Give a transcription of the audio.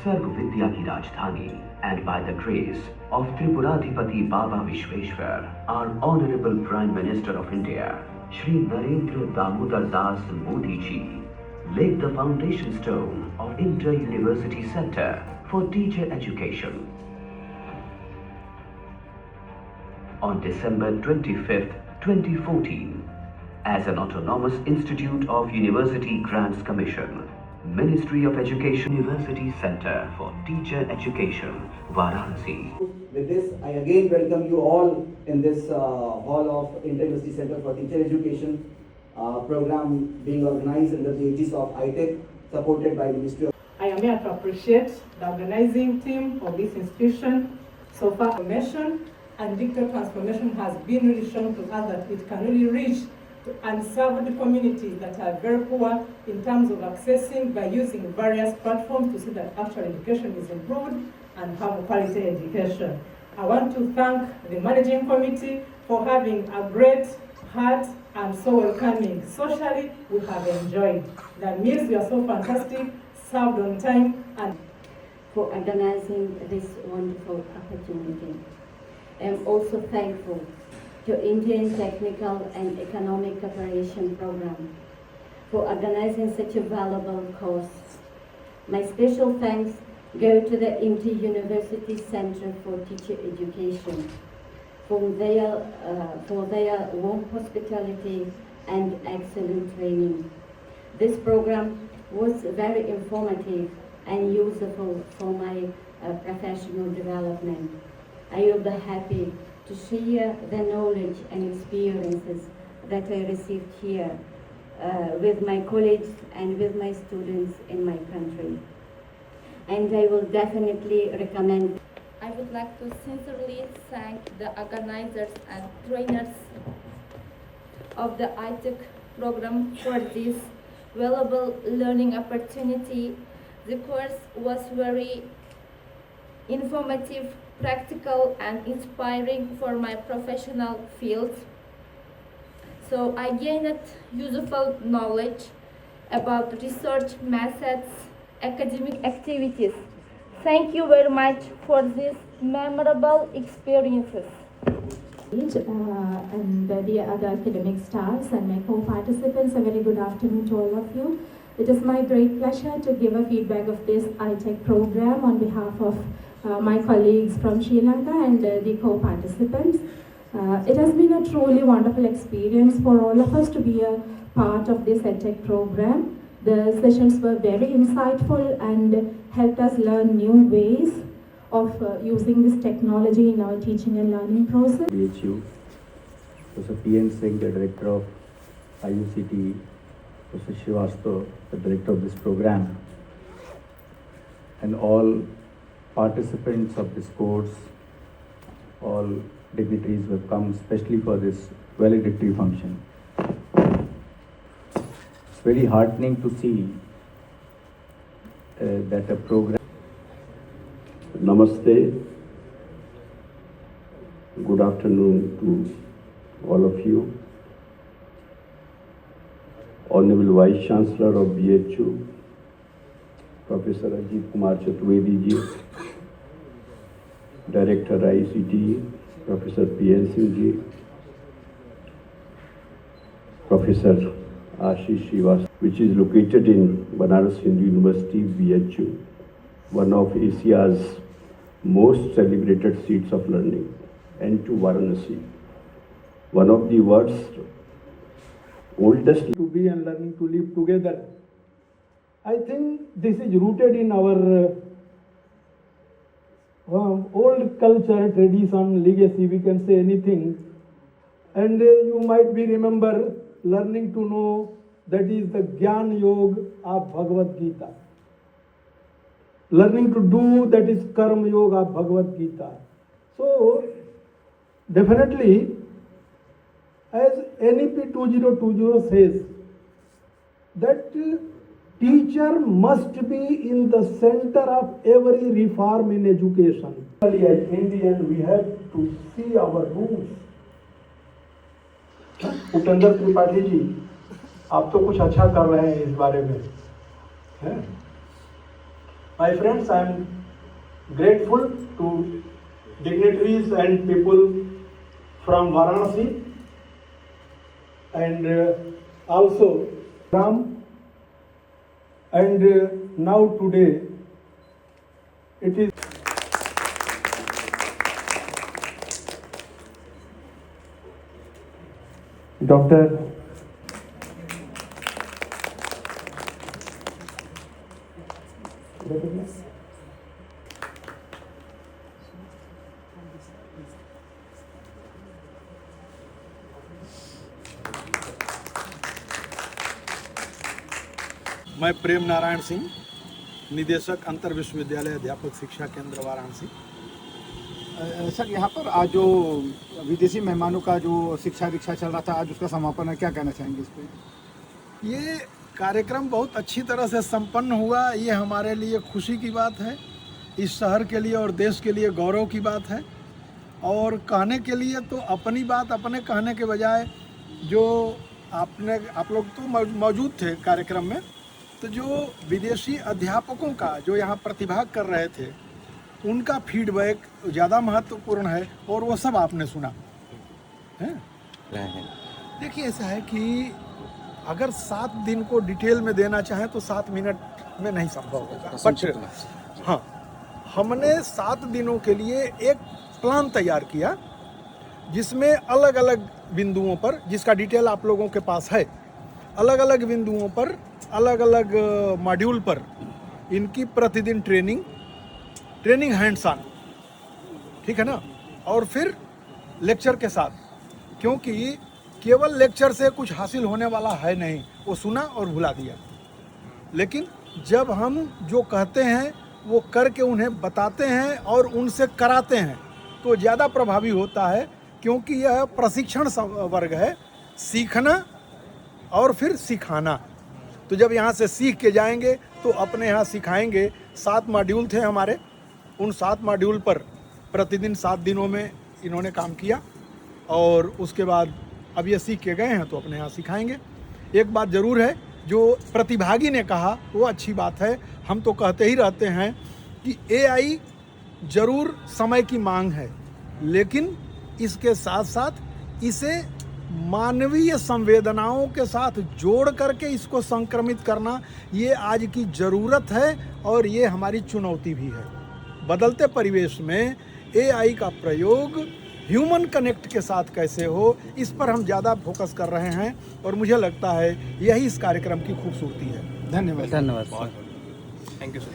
सर्व विद्या की राजधानी, and by the grace of Tripuradhipati Baba Vishweshwar, our Honorable Prime Minister of India, Shri Narendra Damodar Das Modi ji, laid the foundation stone of Inter-University Center for Teacher Education. On December 25th, 2014, as an autonomous institute of University Grants Commission, Ministry of Education University Center for Teacher Education, Varanasi. With this, I again welcome you all in this hall of Inter-University Center for Teacher Education program being organized under the aegis of ITEC, supported by the Ministry of... I am here to appreciate the organizing team of this institution. So far, transformation and digital transformation has been really shown to us that it can really reach to unserved communities that are very poor in terms of accessing by using various platforms to see that actual education is improved and have quality education. I want to thank the managing committee for having a great heart and so welcoming. Socially, we have enjoyed. The meals were so fantastic, served on time, and for organizing this wonderful opportunity. I am also thankful to Indian Technical and Economic Cooperation Program for organizing such a valuable course. My special thanks go to the Inter-University Center for Teacher Education for their warm hospitality and excellent training. This program was very informative and useful for my professional development. I will be happy to share the knowledge and experiences that I received here with my colleagues and with my students in my country. And I will definitely recommend. I would like to sincerely thank the organizers and trainers of the ITEC program for this valuable learning opportunity. The course was very informative, practical and inspiring for my professional field. So I gained useful knowledge about research methods, academic activities. Thank you very much for these memorable experiences. And the other academic staffs and my co-participants, a very good afternoon to all of you. It is my great pleasure to give a feedback of this ITEC program on behalf of my colleagues from Sri Lanka and the co-participants. It has been a truly wonderful experience for all of us to be a part of this EdTech program. The sessions were very insightful and helped us learn new ways of using this technology in our teaching and learning process. BHU, Professor P.N. Singh, the Director of IUCT, Professor Srivastava, the Director of this program, and all participants of this course, all dignitaries who have come especially for this valedictory function. It's very heartening to see that a program. Namaste. Good afternoon to all of you. Honorable Vice Chancellor of BHU, Professor Ajit Kumar Chaturvedi ji, Director ICT, Professor P.N. Singh ji, Professor Ashish Srivastava, which is located in Banaras Hindu University, BHU, one of Asia's most celebrated seats of learning, and to Varanasi, one of the world's oldest. To be and learning to live together. I think this is rooted in our old culture, tradition, legacy, we can say anything. And you might be remember learning to know that is the Gyan Yoga of Bhagavad Gita. Learning to do, that is Karma Yoga of Bhagavad Gita. So, definitely, as NEP 2020 says, that teacher must be in the center of every reform in education. As Indian, we have to see our roots. Upendra Tripathi ji, आप तो कुछ अच्छा कर रहे हैं इस बारे में, हैं? My friends, I am grateful to dignitaries and people from Varanasi and also Ram, and now today it is Dr. मैं प्रेम नारायण सिंह, निदेशक अंतर विश्वविद्यालय अध्यापक शिक्षा केंद्र वाराणसी। सर, यहाँ पर आज जो विदेशी मेहमानों का जो शिक्षा दीक्षा चल रहा था, आज उसका समापन है, क्या कहना चाहेंगे इस पर? ये कार्यक्रम बहुत अच्छी तरह से संपन्न हुआ। ये हमारे लिए खुशी की बात है, इस शहर के लिए और देश के लिए गौरव की बात है। और कहने के लिए तो अपनी बात अपने कहने के बजाय जो आप लोग तो मौजूद थे कार्यक्रम में, तो जो विदेशी अध्यापकों का जो यहाँ प्रतिभाग कर रहे थे उनका फीडबैक ज़्यादा महत्वपूर्ण है और वो सब आपने सुना है। देखिए, ऐसा है कि अगर 7 दिन को डिटेल में देना चाहें तो 7 मिनट में नहीं संभव होगा। बट हाँ, हमने 7 दिनों के लिए एक प्लान तैयार किया जिसमें अलग अलग बिंदुओं पर, जिसका डिटेल आप लोगों के पास है, अलग अलग बिंदुओं पर अलग अलग मॉड्यूल पर इनकी प्रतिदिन ट्रेनिंग हैंड्स ऑन, ठीक है ना, और फिर लेक्चर के साथ, क्योंकि केवल लेक्चर से कुछ हासिल होने वाला है नहीं, वो सुना और भुला दिया। लेकिन जब हम जो कहते हैं वो करके उन्हें बताते हैं और उनसे कराते हैं तो ज़्यादा प्रभावी होता है, क्योंकि यह प्रशिक्षण वर्ग है, सीखना और फिर सिखाना। तो जब यहाँ से सीख के जाएंगे तो अपने यहाँ सिखाएंगे। 7 मॉड्यूल थे हमारे, उन 7 मॉड्यूल पर प्रतिदिन 7 दिनों में इन्होंने काम किया और उसके बाद अब ये सीख के गए हैं तो अपने यहाँ सिखाएंगे। एक बात ज़रूर है, जो प्रतिभागी ने कहा वो अच्छी बात है। हम तो कहते ही रहते हैं कि AI ज़रूर समय की मांग है, लेकिन इसके साथ साथ इसे मानवीय संवेदनाओं के साथ जोड़ करके इसको संक्रमित करना, ये आज की ज़रूरत है और ये हमारी चुनौती भी है। बदलते परिवेश में AI का प्रयोग ह्यूमन कनेक्ट के साथ कैसे हो, इस पर हम ज़्यादा फोकस कर रहे हैं और मुझे लगता है यही इस कार्यक्रम की खूबसूरती है। धन्यवाद। धन्यवाद। Thank you sir.